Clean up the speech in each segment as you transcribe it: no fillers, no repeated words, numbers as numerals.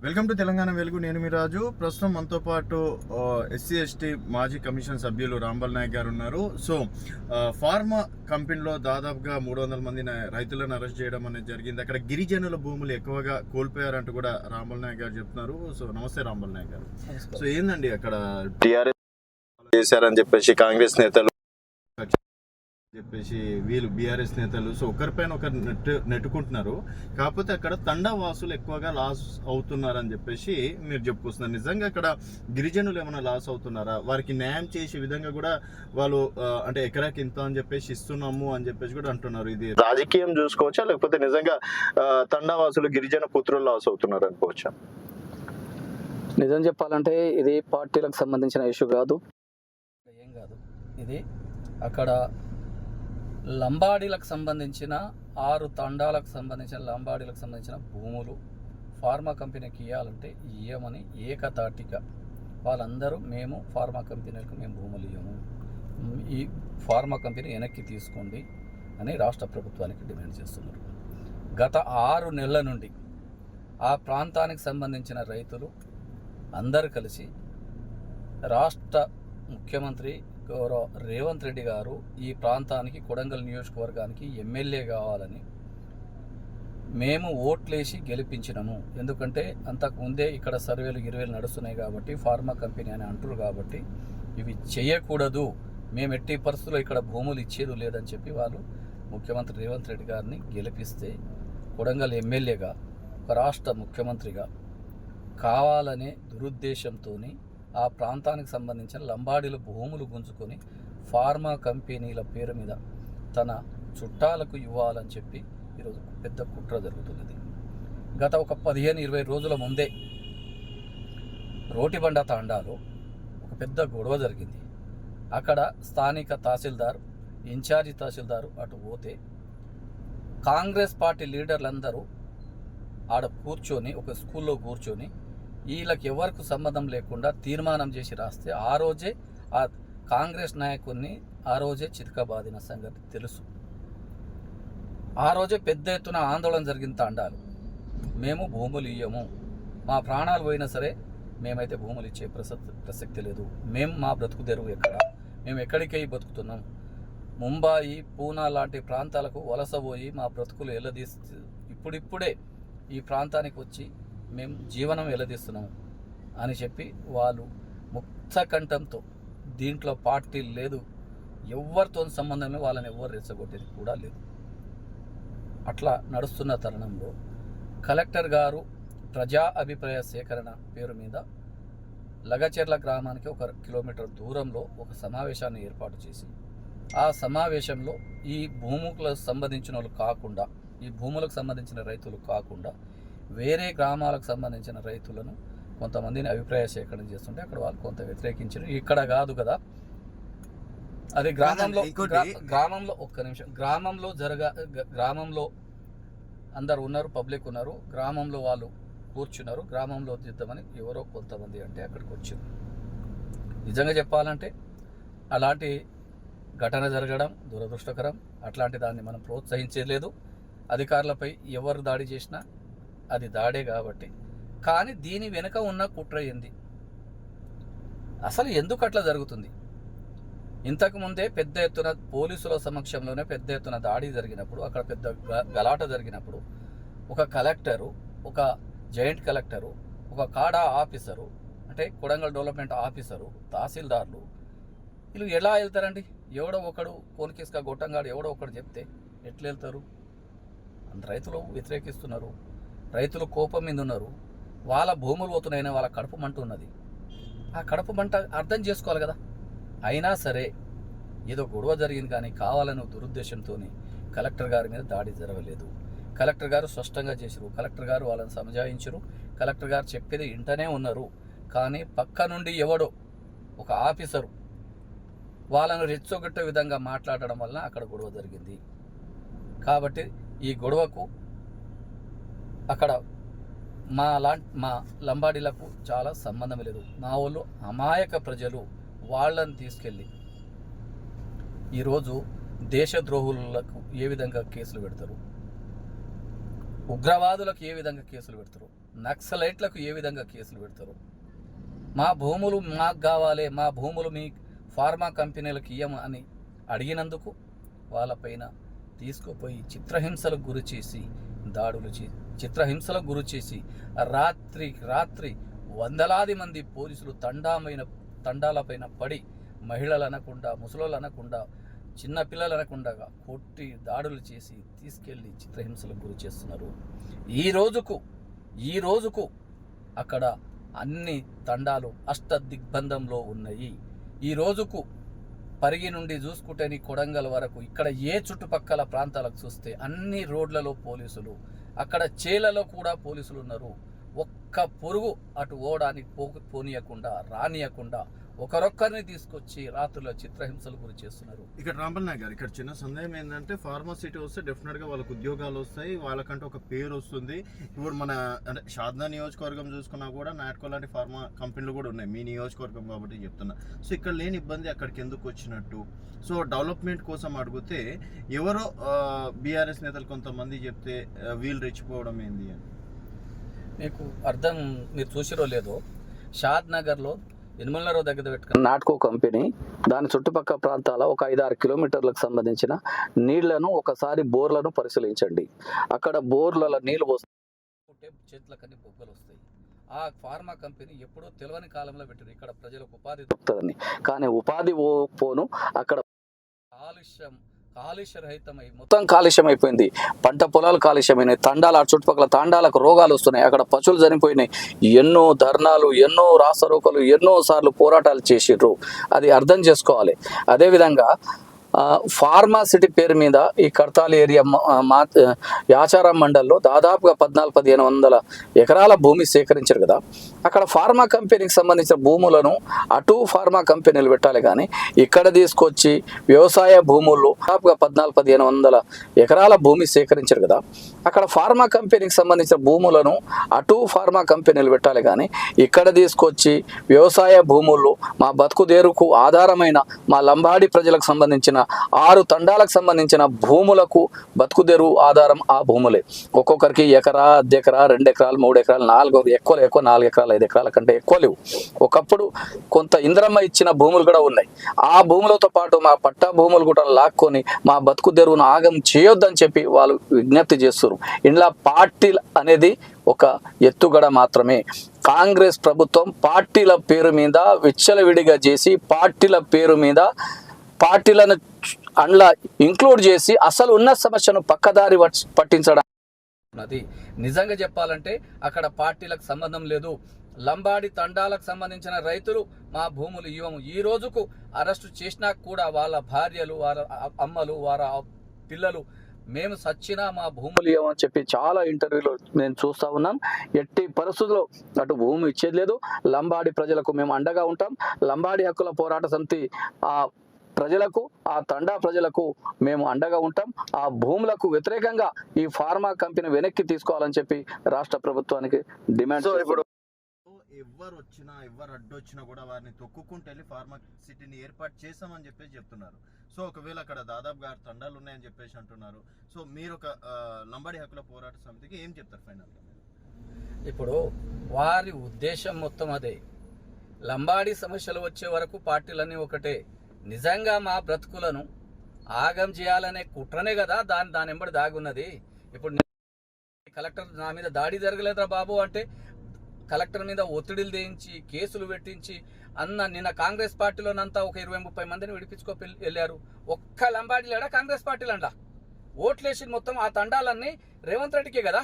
Welcome to Telangana వెలుగు. నేను మీ రాజు. ప్రస్తుతం మనతో పాటు ఎస్సీ ఎస్టీ మాజీ కమిషన్ సభ్యులు రాంబల్ నాయక్ గారు ఉన్నారు. సో ఫార్మా కంపెనీలో దాదాపుగా 300 మంది రైతులను అరెస్ట్ చేయడం అనేది జరిగింది. అక్కడ గిరిజనుల భూములు ఎక్కువగా కోల్పోయారంటూ కూడా రాంబల్ నాయక్ గారు చెప్తున్నారు. సో నమస్తే రాంబల్ నాయక్ గారు. సో ఏందండి అక్కడ టీఆర్ఎస్ చేశారని చెప్పేసి కాంగ్రెస్ నేతలు చెప్పేసి వీళ్ళు బీఆర్ఎస్ నేతలు సో ఒకరిపైన ఒకరు నెట్టుకుంటున్నారు. కాకపోతే అక్కడ తండావాసులు ఎక్కువగా లాస్ అవుతున్నారని చెప్పేసి మీరు చెప్పుకొస్తున్నారు. నిజంగా అక్కడ గిరిజనులు ఏమైనా లాస్ అవుతున్నారా? వారికి న్యాయం చేసే విధంగా కూడా వాళ్ళు అంటే ఎకరాకి ఇంత అని చెప్పేసి ఇస్తున్నాము అని చెప్పేసి కూడా అంటున్నారు. ఇది రాజకీయం చూసుకోవచ్చా, లేకపోతే నిజంగా తండావాసులు గిరిజన పుత్రులు లాస్ అవుతున్నారు అనుకోవచ్చా? నిజం చెప్పాలంటే ఇది పార్టీలకు సంబంధించిన ఇష్యూ కాదు, ఏం కాదు. ఇది అక్కడ లంబాడీలకు సంబంధించిన 6 తండాలకు సంబంధించిన లంబాడీలకు సంబంధించిన భూములు ఫార్మా కంపెనీకి ఇవ్వాలంటే ఇవ్వమని ఏకతాటిగా వాళ్ళందరూ మేము ఫార్మా కంపెనీలకు మేము భూములు ఇవ్వము, ఈ ఫార్మా కంపెనీ వెనక్కి తీసుకోండి అని రాష్ట్ర ప్రభుత్వానికి డిమాండ్ చేస్తున్నారు. గత 6 నెలల నుండి ఆ ప్రాంతానికి సంబంధించిన రైతులు అందరూ కలిసి రాష్ట్ర ముఖ్యమంత్రి గౌరవ రేవంత్ రెడ్డి గారు ఈ ప్రాంతానికి కొడంగల్ నియోజకవర్గానికి ఎమ్మెల్యే కావాలని మేము ఓట్లేసి గెలిపించినాము. ఎందుకంటే అంతకుముందే ఇక్కడ సర్వేలు నడుస్తున్నాయి కాబట్టి ఫార్మా కంపెనీ అని అంటారు కాబట్టి ఇవి చేయకూడదు, మేము ఎట్టి పరిస్థితుల్లో ఇక్కడ భూములు ఇచ్చేది లేదని చెప్పి వాళ్ళు ముఖ్యమంత్రి రేవంత్ రెడ్డి గారిని గెలిపిస్తే కొడంగల్ ఎమ్మెల్యేగా ఒక రాష్ట్ర ముఖ్యమంత్రిగా కావాలనే దురుద్దేశంతో ఆ ప్రాంతానికి సంబంధించిన లంబాడీల భూములు గుంజుకొని ఫార్మా కంపెనీల పేరు మీద తన చుట్టాలకు ఇవ్వాలని చెప్పి ఈరోజు పెద్ద కుట్ర జరుగుతున్నది. గత ఒక 15-20 రోజుల ముందే రోటిబండ తాండాలో ఒక పెద్ద గొడవ జరిగింది. అక్కడ స్థానిక తహసీల్దార్, ఇన్ఛార్జి తహసీల్దారు అటు పోతే కాంగ్రెస్ పార్టీ లీడర్లందరూ ఆడ కూర్చొని ఒక స్కూల్లో కూర్చొని వీళ్ళకి ఎవరికి సంబంధం లేకుండా తీర్మానం చేసి రాస్తే ఆ రోజే ఆ కాంగ్రెస్ నాయకుడిని ఆ రోజే చితకబాదిన సంగతి తెలుసు. ఆ రోజే పెద్ద ఎత్తున ఆందోళన జరిగిన తాండాలు, మేము భూములు ఇయ్యము, మా ప్రాణాలు పోయినా సరే మేమైతే భూములు ఇచ్చే ప్రసక్తి లేదు, మేము మా బ్రతుకు తెరువు ఎక్కడ, మేము ఎక్కడికై బతుకుతున్నాం, ముంబాయి పూనా లాంటి ప్రాంతాలకు వలస పోయి మా బ్రతుకులు ఇప్పుడిప్పుడే ఈ ప్రాంతానికి వచ్చి మేము జీవనం వెల్లదీస్తున్నాము అని చెప్పి వాళ్ళు ముక్తకంఠంతో, దీంట్లో పార్టీ లేదు, ఎవరితో సంబంధమే వాళ్ళని ఎవరు రెచ్చగొట్టేది కూడా లేదు, అట్లా నడుస్తున్న తరుణంలో కలెక్టర్ గారు ప్రజా అభిప్రాయ సేకరణ పేరు మీద లగచెర్ల గ్రామానికి 1 కిలోమీటర్ దూరంలో ఒక సమావేశాన్ని ఏర్పాటు చేసి ఆ సమావేశంలో ఈ భూములకు సంబంధించిన వాళ్ళు కాకుండా, ఈ భూములకు సంబంధించిన రైతులు కాకుండా వేరే గ్రామాలకు సంబంధించిన రైతులను కొంతమందిని అభిప్రాయ సేకరణ చేస్తుంటే అక్కడ వాళ్ళు కొంత వ్యతిరేకించారు. ఇక్కడ కాదు కదా, అది గ్రామంలో ఒక్క నిమిషం, గ్రామంలో అందరు ఉన్నారు, పబ్లిక్ ఉన్నారు, గ్రామంలో వాళ్ళు కూర్చున్నారు, గ్రామంలో దిద్దామని ఎవరో కొంతమంది అంటే అక్కడికి వచ్చింది. నిజంగా చెప్పాలంటే అలాంటి ఘటన జరగడం దురదృష్టకరం. అట్లాంటి దాన్ని మనం ప్రోత్సహించలేదు. అధికారులపై ఎవరు దాడి చేసినా అది దాడే కాబట్టి. కానీ దీని వెనుక ఉన్న కుట్ర ఏంది, అసలు ఎందుకు అట్లా జరుగుతుంది? ఇంతకుముందే పెద్ద ఎత్తున పోలీసుల సమక్షంలోనే పెద్ద ఎత్తున దాడి జరిగినప్పుడు, అక్కడ పెద్ద గలాట జరిగినప్పుడు ఒక కలెక్టరు, ఒక జాయింట్ కలెక్టరు, ఒక కాడా ఆఫీసరు అంటే కొడంగల్ డెవలప్మెంట్ ఆఫీసరు, తహసీల్దార్లు వీళ్ళు ఎలా వెళ్తారండి? ఎవడో ఒకడు కోనికిస్కా గొట్టంగాడు ఎవడో ఒకడు చెప్తే ఎట్లా వెళ్తారు? రైతులు వ్యతిరేకిస్తున్నారు, రైతులు కోపం మీద ఉన్నారు, వాళ్ళ భూములు పోతున్నాయని వాళ్ళ కడుపు మంట ఉన్నది. ఆ కడుపు మంట అర్థం చేసుకోవాలి కదా. అయినా సరే ఏదో గొడవ జరిగింది, కానీ కావాలని దురుద్దేశంతో కలెక్టర్ గారి మీద దాడి జరగలేదు. కలెక్టర్ గారు స్పష్టంగా చేశారు, కలెక్టర్ గారు వాళ్ళని సమజాయించరు, కలెక్టర్ గారు చెప్పేది వింటనే ఉన్నారు. కానీ పక్క నుండి ఎవడో ఒక ఆఫీసరు వాళ్ళను రెచ్చగొట్టే విధంగా మాట్లాడడం వల్ల అక్కడ గొడవ జరిగింది. కాబట్టి ఈ గొడవకు అక్కడ మా లంబాడీలకు చాలా సంబంధం లేదు. మా వాళ్ళు అమాయక ప్రజలు, వాళ్ళని తీసుకెళ్ళి ఈరోజు దేశద్రోహులకు ఏ విధంగా కేసులు పెడతారు? ఉగ్రవాదులకు ఏ విధంగా కేసులు పెడతారు, నక్సలైట్లకు ఏ విధంగా కేసులు పెడతారు, మా భూములు మాకు కావాలి, మా భూములు మీ ఫార్మా కంపెనీలకు ఇయ్యము అని అడిగినందుకు వాళ్ళపైన తీసుకుపోయి చిత్రహింసలకు గురి చేసి చిత్రహింసలకు గురి చేసి రాత్రి వందలాది మంది పోలీసులు తండాలపైన పడి మహిళలు అనకుండా, ముసలోళ్ళు అనకుండా, చిన్నపిల్లలు అనకుండా కొట్టి దాడులు చేసి తీసుకెళ్ళి చిత్రహింసలకు గురి చేస్తున్నారు. ఈ రోజుకు అక్కడ అన్ని తండాలు అష్టదిగ్బంధంలో ఉన్నాయి. ఈ రోజుకు పరిగి నుండి చూసుకుంటే కొడంగల్ వరకు ఇక్కడ ఏ చుట్టుపక్కల ప్రాంతాలకు చూస్తే అన్ని రోడ్లలో పోలీసులు, అక్కడ చేలలో కూడా పోలీసులు ఉన్నారు. ఒక్క పురుగు అటు ఓడానికి పోనీయకుండా రానియకుండా ఒకరొక్కరిని తీసుకొచ్చి రాత్రుల చిత్రహింసలు గురి చేస్తున్నారు. ఇక్కడ రాంబల్ గారు, ఇక్కడ చిన్న సందేహం ఏంటంటే ఫార్మసిటీ వస్తే డెఫినెట్గా వాళ్ళకు ఉద్యోగాలు వస్తాయి, వాళ్ళకంటే ఒక పేరు వస్తుంది. ఇప్పుడు మన అంటే షాద్నా నియోజకవర్గం చూసుకున్నా కూడా నాట్కో లాంటి ఫార్మా కంపెనీలు కూడా ఉన్నాయి, మీ నియోజకవర్గం కాబట్టి చెప్తున్నా. సో ఇక్కడ లేని ఇబ్బంది అక్కడికి ఎందుకు వచ్చినట్టు? సో డెవలప్మెంట్ కోసం అడిగితే ఎవరో బీఆర్ఎస్ నేతలు కొంతమంది చెప్తే వీళ్ళు రెచ్చిపోవడం ఏంది అని మీకు అర్థం, మీరు చూసిరో లేదో, షాద్ నగర్లో ఎనిమలరావు దగ్గర పెట్టుకున్న నాట్కో కంపెనీ దాని చుట్టుపక్కల ప్రాంతాల ఒక 5-6 కిలోమీటర్లకు సంబంధించిన నీళ్లను ఒకసారి బోర్లను పరిశీలించండి. అక్కడ బోర్లలో నీళ్లు పోస్తే చేతులకన్నీ బొగ్గలు వస్తాయి. ఆ ఫార్మా కంపెనీ ఎప్పుడో తెలియని కాలంలో పెట్టారు ఇక్కడ ప్రజలకు ఉపాధి దొరుకుతుందని. కానీ ఉపాధి పోను అక్కడ కాలుష్యరహితమై మొత్తం కాలుష్యం అయిపోయింది. పంట పొలాలు కాలుష్యమైనాయి, తండాల చుట్టుపక్కల తాండాలకు రోగాలు వస్తున్నాయి, అక్కడ పశువులు చనిపోయినాయి. ఎన్నో ధర్నాలు, ఎన్నో రాస్తారోకలు, ఎన్నో సార్లు పోరాటాలు చేసిర్రు. అది అర్థం చేసుకోవాలి. అదేవిధంగా ఫార్మాసిటీ పేరు మీద ఈ కడతాల్ ఏరియా యాచారం మండల్లో దాదాపుగా 1400-1500 ఎకరాల భూమి సేకరించారు కదా. అక్కడ ఫార్మా కంపెనీకి సంబంధించిన భూములను అటు ఫార్మా కంపెనీలు పెట్టాలి, కానీ ఇక్కడ తీసుకొచ్చి వ్యవసాయ భూముల్లో దాదాపుగా 1400-1500 ఎకరాల భూమి సేకరించారు కదా. అక్కడ ఫార్మా కంపెనీకి సంబంధించిన భూములను అటు ఫార్మా కంపెనీలు పెట్టాలి, కానీ ఇక్కడ తీసుకొచ్చి వ్యవసాయ భూముల్లో మా బతుకుదేరుకు ఆధారమైన మా లంబాడి ప్రజలకు సంబంధించిన 6 తండాలకు సంబంధించిన భూములకు బతుకుదెరువు ఆధారం ఆ భూములే. ఒక్కొక్కరికి ఎకరా, అర్ధ ఎకరా, 2 ఎకరాలు, 3 ఎకరాలు, 4 ఎక్కువ 4 ఎకరాలు, 5 ఎకరాల కంటే ఎక్కువ లేవు. ఒకప్పుడు కొంత ఇంద్రమ్మ ఇచ్చిన భూములు కూడా ఉన్నాయి. ఆ భూములతో పాటు మా పట్టా భూములు కూడా లాక్కొని మా బతుకుదెరువును ఆగం చేయొద్దని చెప్పి వాళ్ళు విజ్ఞప్తి చేస్తున్నారు. ఇంట్లో పార్టీ అనేది ఒక ఎత్తుగడ మాత్రమే. కాంగ్రెస్ ప్రభుత్వం పార్టీల పేరు మీద విచ్చలవిడిగా చేసి పార్టీలను అందులో ఇంక్లూడ్ చేసి అసలు ఉన్న సమస్యను పక్కదారి పట్టించడం. నిజంగా చెప్పాలంటే అక్కడ పార్టీలకు సంబంధం లేదు. లంబాడి తండాలకు సంబంధించిన రైతులు మా భూములు ఇవ్వము. ఈ రోజుకు అరెస్టు చేసినా కూడా వాళ్ళ భార్యలు, వారి అమ్మలు, వారి పిల్లలు మేము సచ్చినా మా భూములు ఇవ్వమని చెప్పి చాలా ఇంటర్వ్యూలో నేను చూస్తూ ఉన్నాను. ఎట్టి పరిస్థితుల్లో అటు భూమి ఇచ్చేది లేదు. లంబాడి ప్రజలకు మేము అండగా ఉంటాం. లంబాడి హక్కుల పోరాట సమితి ఆ ప్రజలకు, ఆ తండా ప్రజలకు మేము అండగా ఉంటాం. ఆ భూములకు వ్యతిరేకంగా ఈ ఫార్మా కంపెనీ వెనక్కి తీసుకోవాలని చెప్పి రాష్ట్ర ప్రభుత్వానికి డిమాండ్. ఇప్పుడు ఎవరు వచ్చినా, ఎవరు అడ్డొచ్చినా కూడా వారిని తొక్కుకుంటూ వెళ్ళి ఫార్మా సిటీని ఏర్పాటు చేస్తామని చెప్పేసి చెప్తున్నారు. సో ఒకవేళ అక్కడ దాదాపుగా 6 తండాలు ఉన్నాయని చెప్పేసి అంటున్నారు. సో మీరు ఒక లంబాడి హక్కుల పోరాట సమితికి ఏం చెప్తారు ఫైనల్గా? ఇప్పుడు వారి ఉద్దేశం మొత్తం అదే. లంబాడి సమస్యలు వచ్చే వరకు పార్టీలన్నీ ఒకటే. నిజంగా మా బ్రతుకులను ఆగం చేయాలనే కుట్రనే కదా దాని వెంబడి దాగున్నది. ఇప్పుడు కలెక్టర్ నా మీద దాడి జరగలేదురా బాబు అంటే కలెక్టర్ మీద ఒత్తిడిలు తెయించి కేసులు పెట్టించి నిన్న కాంగ్రెస్ పార్టీలోనంతా ఒక 20-30 మందిని విడిపించుకో వెళ్ళారు. ఒక్క లంబాడి లేడా కాంగ్రెస్ పార్టీలంట? ఓట్లేసి మొత్తం ఆ తండాలన్నీ రేవంత్ రెడ్డికే కదా.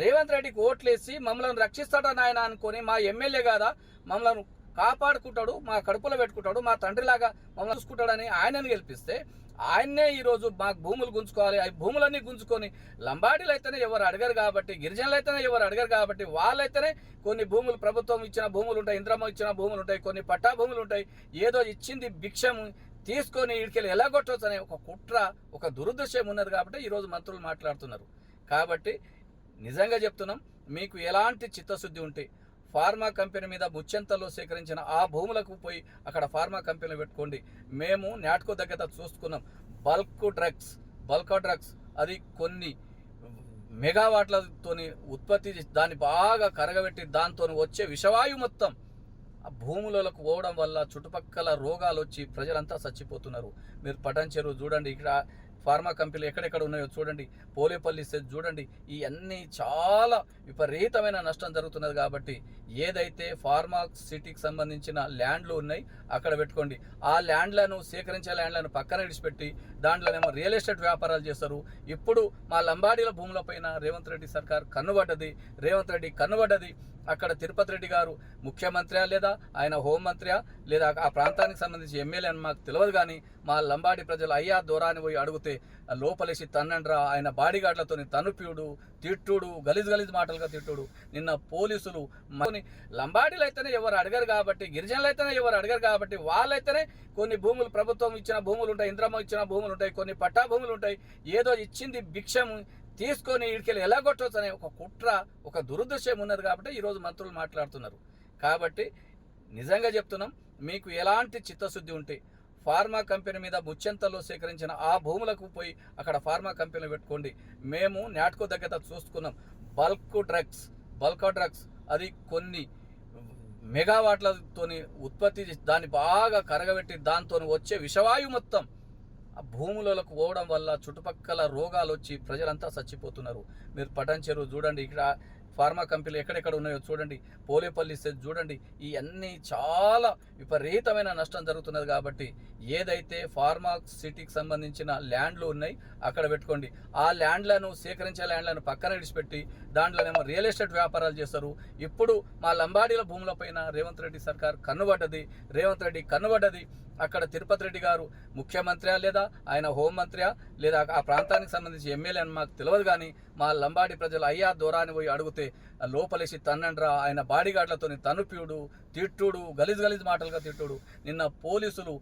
రేవంత్ రెడ్డికి ఓట్లేసి మమ్మల్ని రక్షిస్తాడా నాయన అనుకొని, మా ఎమ్మెల్యే కాదా మమ్మల్ని కాపాడుకుంటాడు, మా కడుపులో పెట్టుకుంటాడు, మా తండ్రిలాగా మమ్మల్ని చూసుకుంటాడని ఆయనను గెలిపిస్తే ఆయన్నే ఈరోజు మాకు భూములు గుంజుకోవాలి. ఆ భూములన్నీ గుంజుకొని లంబాడీలు అయితేనే ఎవరు అడగరు కాబట్టి, గిరిజనులు అయితేనే ఎవరు అడగరు కాబట్టి వాళ్ళైతేనే కొన్ని భూములు, ప్రభుత్వం ఇచ్చిన భూములు ఉంటాయి, ఇంద్రమ్మ ఇచ్చిన భూములు ఉంటాయి, కొన్ని పట్టా భూములు ఉంటాయి. ఏదో ఇచ్చింది భిక్షం తీసుకొని ఇడికెళ్ళి ఎలా కొట్టవచ్చు అనే ఒక కుట్ర, ఒక దురుద్దేశం ఉన్నది కాబట్టి ఈరోజు మంత్రులు మాట్లాడుతున్నారు. కాబట్టి నిజంగా చెప్తున్నాం, మీకు ఎలాంటి చిత్తశుద్ధి ఉంటే ఫార్మా కంపెనీ మీద ముచ్చెంతలో సేకరించిన ఆ భూములకు పోయి అక్కడ ఫార్మా కంపెనీలు పెట్టుకోండి. మేము నాట్కో దగ్గర చూసుకున్నాం. బల్క్ డ్రగ్స్ అది కొన్ని మెగావాట్లతోని ఉత్పత్తి చేసి దాన్ని బాగా కరగబెట్టి దాంతో వచ్చే విషవాయువు మొత్తం ఆ భూములకు పోవడం వల్ల చుట్టుపక్కల రోగాలు వచ్చి ప్రజలంతా చచ్చిపోతున్నారు. మీరు పటాన్ చెరువు చూడండి, ఇక్కడ ఫార్మా కంపెనీలు ఎక్కడెక్కడ ఉన్నాయో చూడండి, పోలేపల్లి సెజ్ చూడండి, ఇవన్నీ చాలా విపరీతమైన నష్టం జరుగుతున్నది. కాబట్టి ఏదైతే ఫార్మా సిటీకి సంబంధించిన ల్యాండ్లు ఉన్నాయి అక్కడ పెట్టుకోండి. ఆ ల్యాండ్లను సేకరించే ల్యాండ్లను పక్కన విడిచిపెట్టి దాంట్లోనేమో రియల్ ఎస్టేట్ వ్యాపారాలు చేస్తారు. ఇప్పుడు మా లంబాడీల భూములపైన రేవంత్ రెడ్డి సర్కార్ కన్నుబడ్డది. అక్కడ తిరుపతి రెడ్డి గారు ముఖ్యమంత్రి లేదా ఆయన హోంమంత్రి లేదా ఆ ప్రాంతానికి సంబంధించి ఎమ్మెల్యే అని మాకు తెలియదు. కానీ మా లంబాడి ప్రజలు అయ్యా దూరాన్ని పోయి అడిగితే లోపలేసి తన్నండ్రా, ఆయన బాడీగార్డ్లతో తనుపియుడు, తిట్టుడు, గలీజ్ మాటలుగా తిట్టుడు. నిన్న పోలీసులు లంబాడీలు అయితేనే ఎవరు అడగరు కాబట్టి, గిరిజనులు అయితేనే ఎవరు అడగరు కాబట్టి వాళ్ళైతేనే కొన్ని భూములు ప్రభుత్వం ఇచ్చిన భూములు ఉంటాయి, ఇంద్రమ్మ ఇచ్చిన భూములు ఉంటాయి, కొన్ని పట్టా భూములు ఉంటాయి. ఏదో ఇచ్చింది భిక్షం తీసుకొని ఇడికెళ్ళి ఎలా కొట్టవచ్చు అనే ఒక కుట్ర, ఒక దురుద్దేశం ఉన్నది కాబట్టి ఈరోజు మంత్రులు మాట్లాడుతున్నారు. కాబట్టి నిజంగా చెప్తున్నాం, మీకు ఎలాంటి చిత్తశుద్ధి ఉంటే ఫార్మా కంపెనీ మీద ముచ్చెంతలో సేకరించిన ఆ భూములకు పోయి అక్కడ ఫార్మా కంపెనీలు పెట్టుకోండి. మేము నాట్కో దగ్గర చూసుకున్నాం, బల్క్ డ్రగ్స్ అది కొన్ని మెగావాట్లతోని ఉత్పత్తి చేసి దాన్ని బాగా కరగబెట్టి దాంతో వచ్చే విషవాయువు మొత్తం ఆ భూములకు పోవడం వల్ల చుట్టుపక్కల రోగాలు వచ్చి ప్రజలంతా చచ్చిపోతున్నారు. మీరు పటాన్ చెరువు చూడండి, ఇక్కడ ఫార్మా కంపెనీలు ఎక్కడెక్కడ ఉన్నాయో చూడండి, పోలేపల్లి సెజ్ చూడండి, ఇవన్నీ చాలా విపరీతమైన నష్టం జరుగుతున్నది. కాబట్టి ఏదైతే ఫార్మా సిటీకి సంబంధించిన ల్యాండ్లు ఉన్నాయి అక్కడ పెట్టుకోండి. ఆ ల్యాండ్లను సేకరించే ల్యాండ్లను పక్కన విడిచిపెట్టి దాంట్లోనేమో రియల్ ఎస్టేట్ వ్యాపారాలు చేస్తారు. ఇప్పుడు మా లంబాడీల భూములపైన రేవంత్ రెడ్డి సర్కార్ కన్నుబడ్డది. అక్కడ తిరుపతి రెడ్డి గారు ముఖ్యమంత్రి లేదా ఆయన హోంమంత్రి లేదా ఆ ప్రాంతానికి సంబంధించి ఎమ్మెల్యే అని మాకు తెలియదు. కానీ మా లంబాడి ప్రజలు అయ్యా దూరాన్ని పోయి అడిగితే లోపలేసి తన్నండ్రా, ఆయన బాడీగార్డ్లతో తనుపియుడు, తిట్టుడు, గలీజ్ మాటలుగా తిట్టుడు. నిన్న పోలీసులు